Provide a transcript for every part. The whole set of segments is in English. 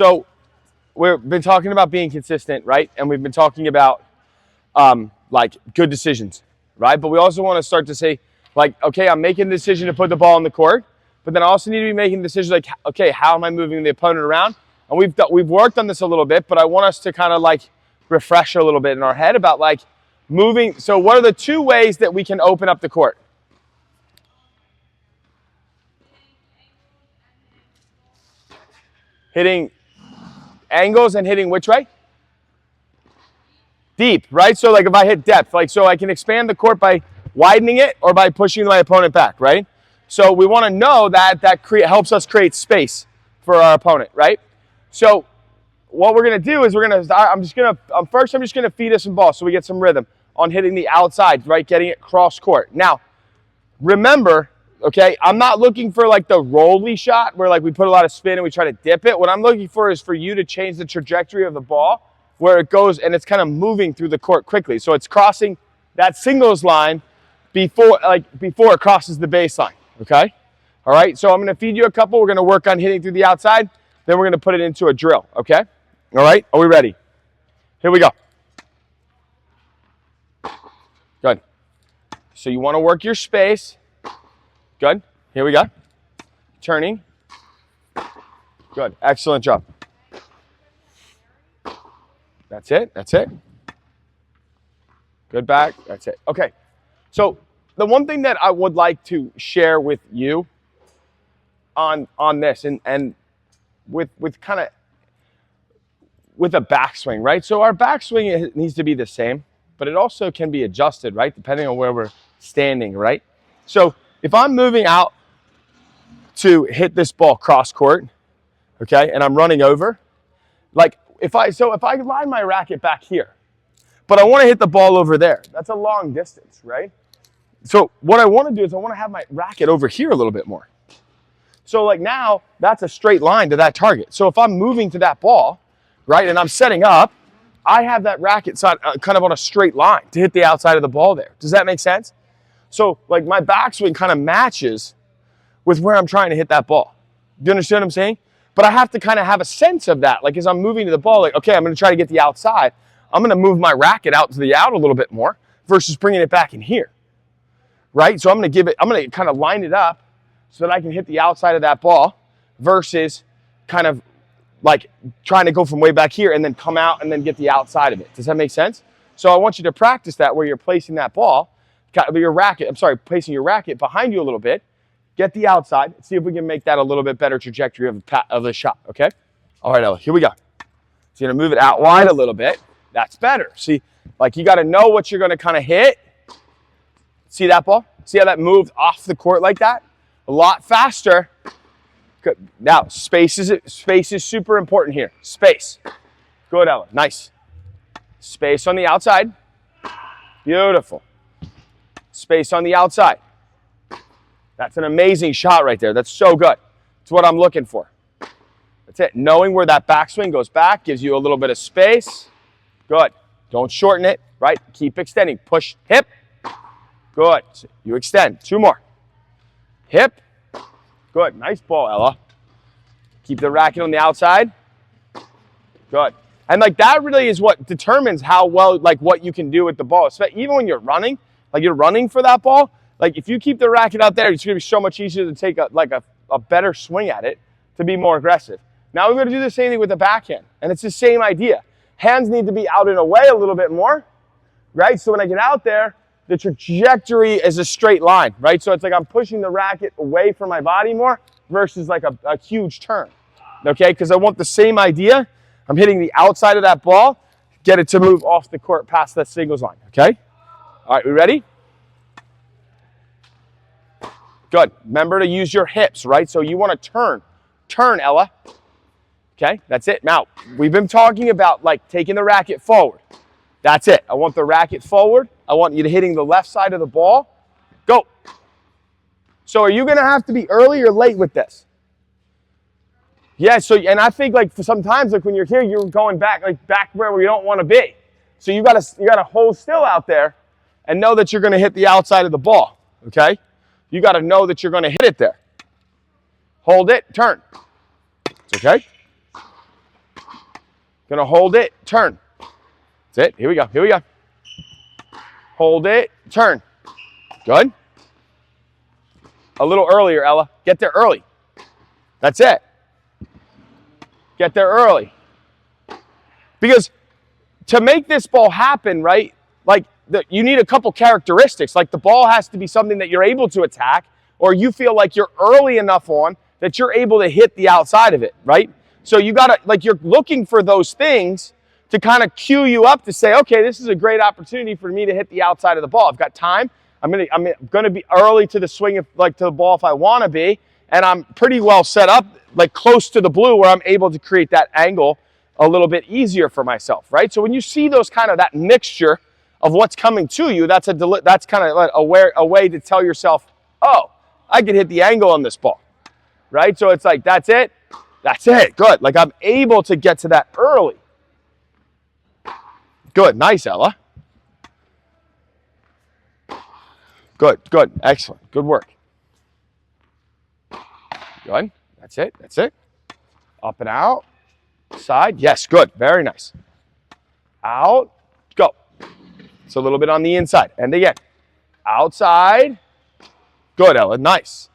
So we've been talking about being consistent, right? And we've been talking about like good decisions, right? But we also want to start to say, like, okay, I'm making the decision to put the ball on the court, but then I also need to be making decisions like, okay, how am I moving the opponent around? And we've worked on this a little bit, but I want us to kind of like refresh a little bit in our head about like moving. So what are the two ways that we can open up the court? Hitting angles and hitting which way? Deep, right? So like if I hit depth, like so I can expand the court by widening it or by pushing my opponent back, right? So we want to know that helps us create space for our opponent, right? So what we're going to do is I'm just going to feed us some balls so we get some rhythm on hitting the outside, right? Getting it cross court. Now, remember, okay, I'm not looking for like the rolly shot where like we put a lot of spin and we try to dip it. What I'm looking for is for you to change the trajectory of the ball where it goes and it's kind of moving through the court quickly. So it's crossing that singles line before it crosses the baseline, okay? All right, so I'm going to feed you a couple. We're going to work on hitting through the outside. Then we're going to put it into a drill, okay? All right, are we ready? Here we go. Good. So you want to work your space. Good. Here we go. Turning. Good. Excellent job. That's it. That's it. Good back. That's it. Okay. So the one thing that I would like to share with you on this and with kind of with a backswing, right? So our backswing needs to be the same, but it also can be adjusted, right? Depending on where we're standing, right? So if I'm moving out to hit this ball cross court, okay, and I'm running over, like if I line my racket back here, but I want to hit the ball over there, that's a long distance, right? So what I want to do is I want to have my racket over here a little bit more. So like now, that's a straight line to that target. So if I'm moving to that ball, right, and I'm setting up, I have that racket kind of on a straight line to hit the outside of the ball there. Does that make sense? So like my backswing kind of matches with where I'm trying to hit that ball. Do you understand what I'm saying? But I have to kind of have a sense of that. Like as I'm moving to the ball, like, okay, I'm going to try to get the outside. I'm going to move my racket out to the out a little bit more versus bringing it back in here. Right? So I'm going to kind of line it up so that I can hit the outside of that ball versus kind of like trying to go from way back here and then come out and then get the outside of it. Does that make sense? So I want you to practice that where you're placing that ball, placing your racket behind you a little bit, get the outside, see if we can make that a little bit better trajectory of the shot, okay? All right, Ella, here we go. So you're gonna move it out wide a little bit. That's better. See, like you gotta know what you're gonna kind of hit. See that ball? See how that moved off the court like that? A lot faster. Good. Now, space is super important here. Space. Good, Ella. Nice. Space on the outside. Beautiful. Space on the outside. That's an amazing shot right there. That's so good. It's what I'm looking for. That's it. Knowing where that backswing goes back gives you a little bit of space. Good. Don't shorten it, right? Keep extending. Push, hip. Good. You extend. Two more. Hip. Good. Nice ball, Ella. Keep the racket on the outside. Good. And like that really is what determines how well, like what you can do with the ball. Even when you're running, like you're running for that ball, like if you keep the racket out there, it's going to be so much easier to take a better swing at it to be more aggressive. Now we're going to do the same thing with the backhand. And it's the same idea. Hands need to be out and away a little bit more, right? So when I get out there, the trajectory is a straight line, right? So it's like I'm pushing the racket away from my body more versus like a huge turn, okay? Because I want the same idea. I'm hitting the outside of that ball, get it to move off the court past that singles line, okay? All right, we ready? Good. Remember to use your hips, right? So you want to turn. Turn, Ella. Okay, that's it. Now, we've been talking about like taking the racket forward. That's it. I want the racket forward. I want you to hitting the left side of the ball. Go. So are you going to have to be early or late with this? Yeah, so, and I think like for sometimes like when you're here, you're going back where you don't want to be. So you gotta hold still out there and know that you're going to hit the outside of the ball, okay? You got to know that you're going to hit it there. Hold it, turn. It's okay. Gonna hold it, turn. That's it. Here we go. Here we go. Hold it, turn. Good. A little earlier, Ella. Get there early. That's it. Get there early. Because to make this ball happen, right, like you need a couple characteristics. Like the ball has to be something that you're able to attack, or you feel like you're early enough on that you're able to hit the outside of it, right? So you gotta, like, you're looking for those things to kind of cue you up to say, okay, this is a great opportunity for me to hit the outside of the ball. I've got time. I'm gonna be early to the swing, to the ball if I want to be, and I'm pretty well set up, like close to the blue, where I'm able to create that angle a little bit easier for myself, right? So when you see those kind of that mixture of what's coming to you, that's kind of like a way to tell yourself, oh, I can hit the angle on this ball, right? So it's like, that's it, good. Like I'm able to get to that early. Good, nice, Ella. Good, excellent, good work. Good, that's it. Up and out, side, yes, good, very nice. Out, go. It's a little bit on the inside, and again, outside, good, Ella, nice.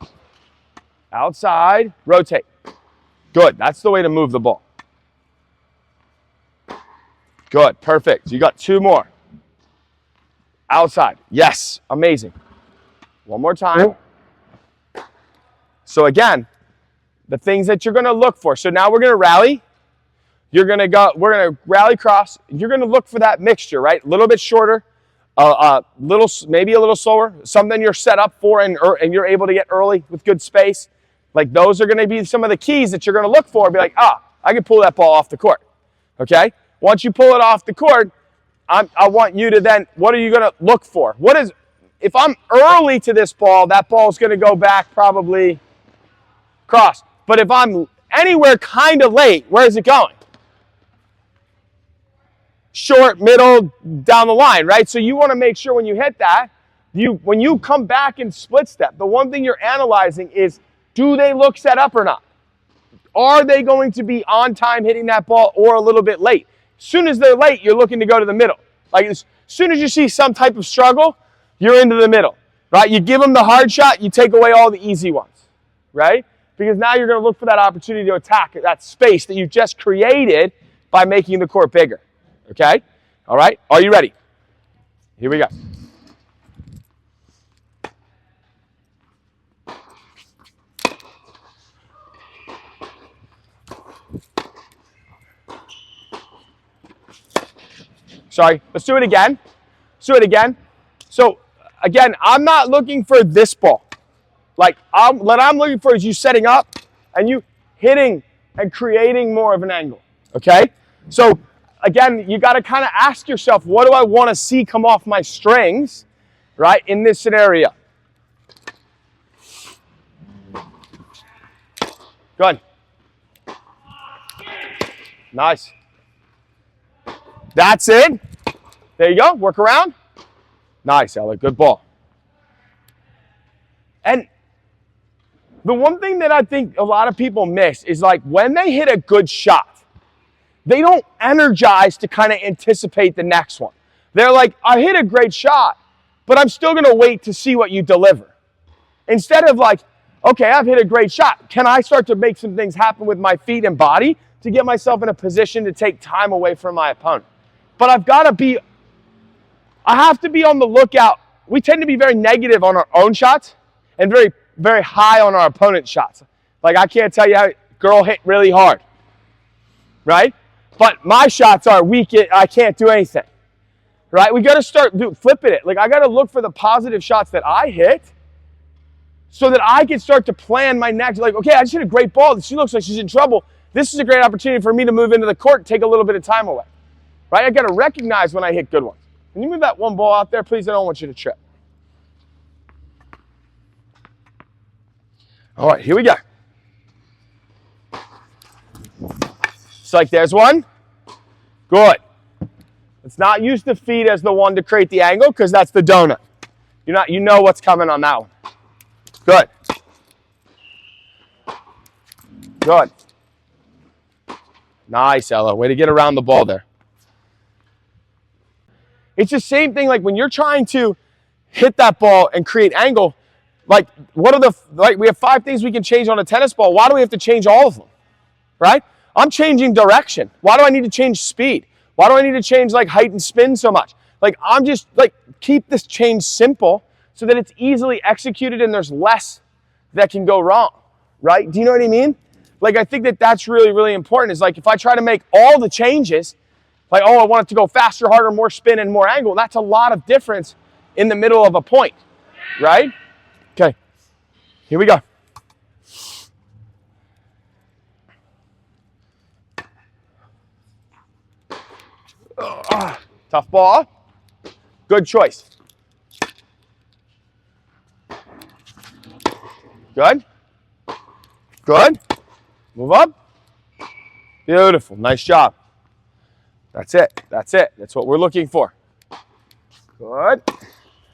Outside, rotate. Good, that's the way to move the ball. Good, perfect. You got two more. Outside, yes, amazing. One more time. So again, the things that you're gonna look for. So now we're gonna rally. We're gonna rally cross. You're gonna look for that mixture, right? A little bit shorter, maybe a little slower, something you're set up for and you're able to get early with good space. Like those are gonna be some of the keys that you're gonna look for. Be like, I can pull that ball off the court, okay? Once you pull it off the court, I want you to then, what are you gonna look for? If I'm early to this ball, that ball's gonna go back probably cross. But if I'm anywhere kind of late, where is it going? Short, middle, down the line, right? So you want to make sure when you hit that, when you come back in split step, the one thing you're analyzing is, do they look set up or not? Are they going to be on time hitting that ball or a little bit late? As soon as they're late, you're looking to go to the middle. Like as soon as you see some type of struggle, you're into the middle, right? You give them the hard shot, you take away all the easy ones, right? Because now you're going to look for that opportunity to attack that space that you just created by making the court bigger, okay? All right, are you ready? Here we go. Sorry, let's do it again. So again, I'm not looking for this ball. Like what I'm looking for is you setting up and you hitting and creating more of an angle, okay? So again, you gotta kind of ask yourself, what do I wanna see come off my strings, right, in this scenario? Good. Nice. That's it. There you go, work around. Nice, Ella, good ball. And the one thing that I think a lot of people miss is like when they hit a good shot, they don't energize to kind of anticipate the next one. They're like, I hit a great shot, but I'm still gonna wait to see what you deliver. Instead of like, okay, I've hit a great shot. Can I start to make some things happen with my feet and body to get myself in a position to take time away from my opponent? But I have to be on the lookout. We tend to be very negative on our own shots and very, very high on our opponent's shots. Like I can't tell you how girl hit really hard, right? But my shots are weak, I can't do anything, right? We gotta start flipping it. Like I gotta look for the positive shots that I hit so that I can start to plan my next, like, okay, I just hit a great ball. She looks like she's in trouble. This is a great opportunity for me to move into the court and take a little bit of time away, right? I gotta recognize when I hit good ones. Can you move that one ball out there, please? I don't want you to trip. All right, here we go. It's like there's one. Good. Let's not use the feet as the one to create the angle because that's the donut. You know what's coming on that one. Good. Good. Nice, Ella. Way to get around the ball there. It's the same thing like when you're trying to hit that ball and create angle, like we have 5 things we can change on a tennis ball. Why do we have to change all of them? Right? I'm changing direction. Why do I need to change speed? Why do I need to change like height and spin so much? Like I'm just like keep this change simple so that it's easily executed and there's less that can go wrong, right? Do you know what I mean? Like I think that that's really, really important. Is like if I try to make all the changes, like, oh, I want it to go faster, harder, more spin, and more angle, that's a lot of difference in the middle of a point, right? Okay, here we go. Tough ball. Good choice. Good. Good. Move up. Beautiful. Nice job. That's it. That's it. That's what we're looking for. Good.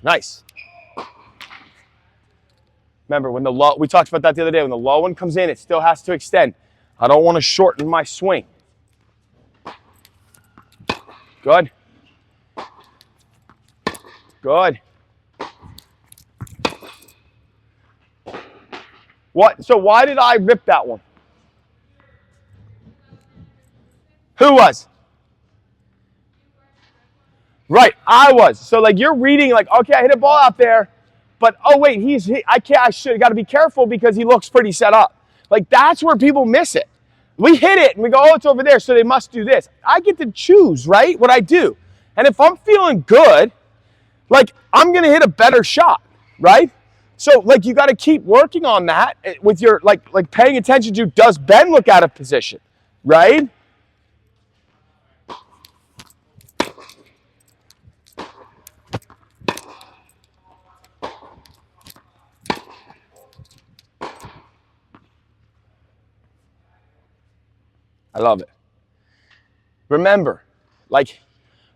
Nice. Remember, when the low, we talked about that the other day, when the low one comes in, it still has to extend. I don't want to shorten my swing. Good. Good. What? So why did I rip that one? Who was? Right, I was. So like you're reading like, okay, I hit a ball out there, but oh wait, I should got to be careful because he looks pretty set up. Like that's where people miss it. We hit it and we go, oh, it's over there, so they must do this. I get to choose, right, what I do. And if I'm feeling good, like I'm going to hit a better shot, right? So like you got to keep working on that with your like paying attention to, does Ben look out of position, right? I love it. Remember, like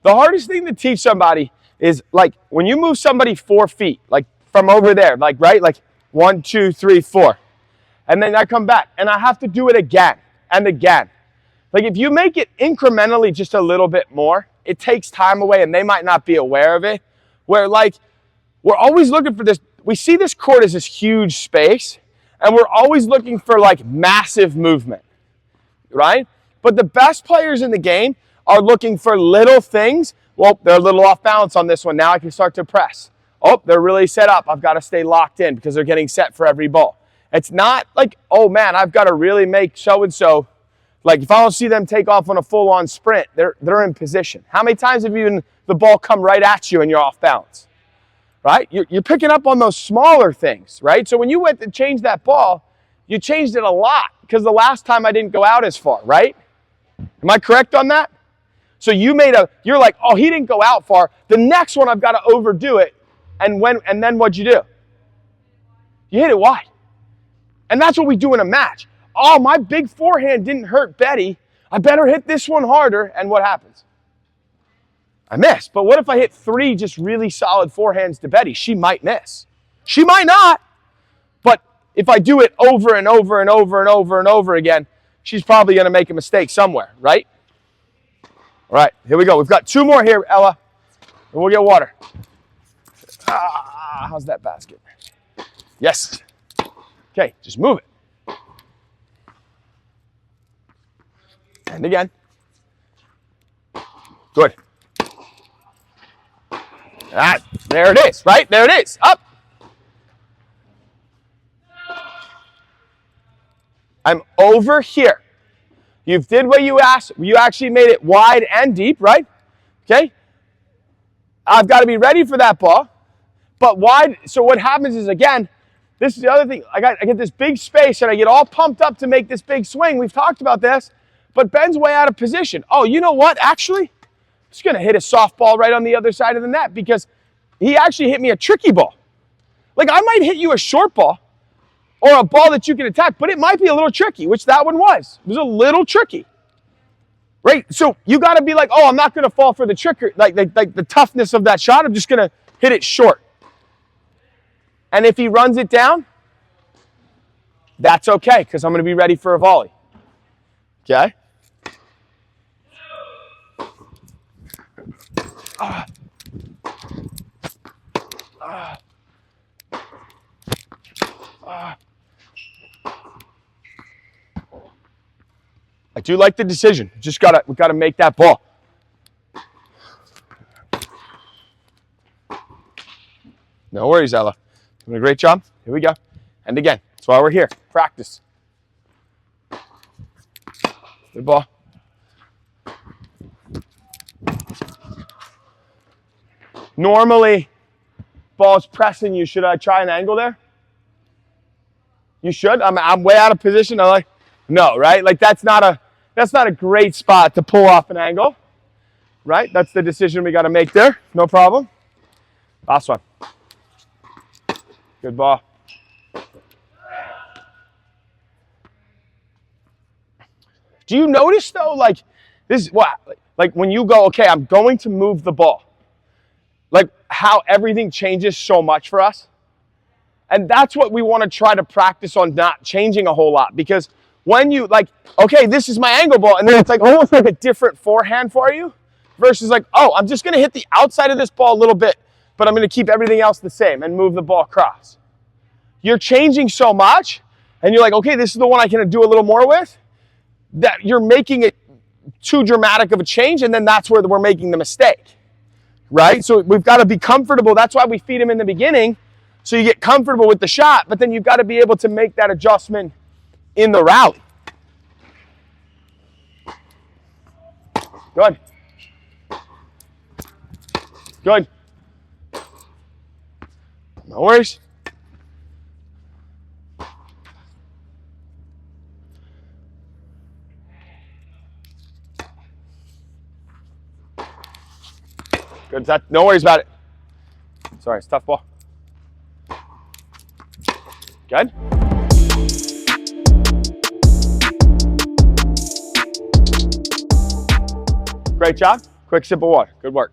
the hardest thing to teach somebody is like when you move somebody 4 feet, like from over there, like right, like 1, 2, 3, 4, and then I come back and I have to do it again and again. Like if you make it incrementally just a little bit more, it takes time away and they might not be aware of it. Where like we're always looking for this, we see this court as this huge space and we're always looking for like massive movement. Right? But the best players in the game are looking for little things. Well, they're a little off balance on this one. Now I can start to press. Oh, they're really set up. I've got to stay locked in because they're getting set for every ball. It's not like, oh man, I've got to really make so-and-so. Like if I don't see them take off on a full-on sprint, they're in position. How many times have you the ball come right at you and you're off balance? Right? You're picking up on those smaller things, right? So when you went to change that ball, you changed it a lot because the last time I didn't go out as far, right? Am I correct on that? So you're like, oh, he didn't go out far. The next one I've got to overdo it. And then what'd you do? You hit it wide. And that's what we do in a match. Oh, my big forehand didn't hurt Betty. I better hit this one harder. And what happens? I miss. But what if I hit 3 just really solid forehands to Betty? She might miss. She might not. But if I do it over and over and over and over and over again, she's probably going to make a mistake somewhere, right? All right, here we go. We've got 2 more here, Ella, and we'll get water. How's that basket? Yes. Okay, just move it. And again. Good. There it is, right? There it is. Up. I'm over here. You did what you asked. You actually made it wide and deep, right? Okay. I've got to be ready for that ball. But wide, so what happens is, again, this is the other thing. I get this big space and I get all pumped up to make this big swing. We've talked about this. But Ben's way out of position. Oh, you know what? Actually, I'm just going to hit a softball right on the other side of the net because he actually hit me a tricky ball. Like I might hit you a short ball or a ball that you can attack, but it might be a little tricky, which that one was. It was a little tricky. Right? So you got to be like, oh, I'm not going to fall for the trick, like the toughness of that shot. I'm just going to hit it short. And if he runs it down, that's okay because I'm going to be ready for a volley. Okay? I do like the decision. We gotta make that ball. No worries, Ella. Doing a great job. Here we go. And again, that's why we're here. Practice. Good ball. Normally, ball's pressing you. Should I try an angle there? You should. I'm way out of position. No, right? Like that's not a great spot to pull off an angle, right? That's the decision we got to make there. No problem. Last one. Good ball. Do you notice though, like this is what, like when you go, okay, I'm going to move the ball, like how everything changes so much for us? And that's what we want to try to practice on, not changing a whole lot, because when you like, okay, this is my angle ball, and then it's like almost like a different forehand for you versus like, oh, I'm just going to hit the outside of this ball a little bit, but I'm going to keep everything else the same and move the ball across. You're changing so much, and you're like, okay, this is the one I can do a little more with, that you're making it too dramatic of a change, and then that's where we're making the mistake, right? So we've got to be comfortable. That's why we feed them in the beginning, so you get comfortable with the shot, but then you've got to be able to make that adjustment in the rally. Good. Good. No worries. Good. No worries about it. Sorry, it's a tough ball. Good. Great job. Quick sip of water. Good work.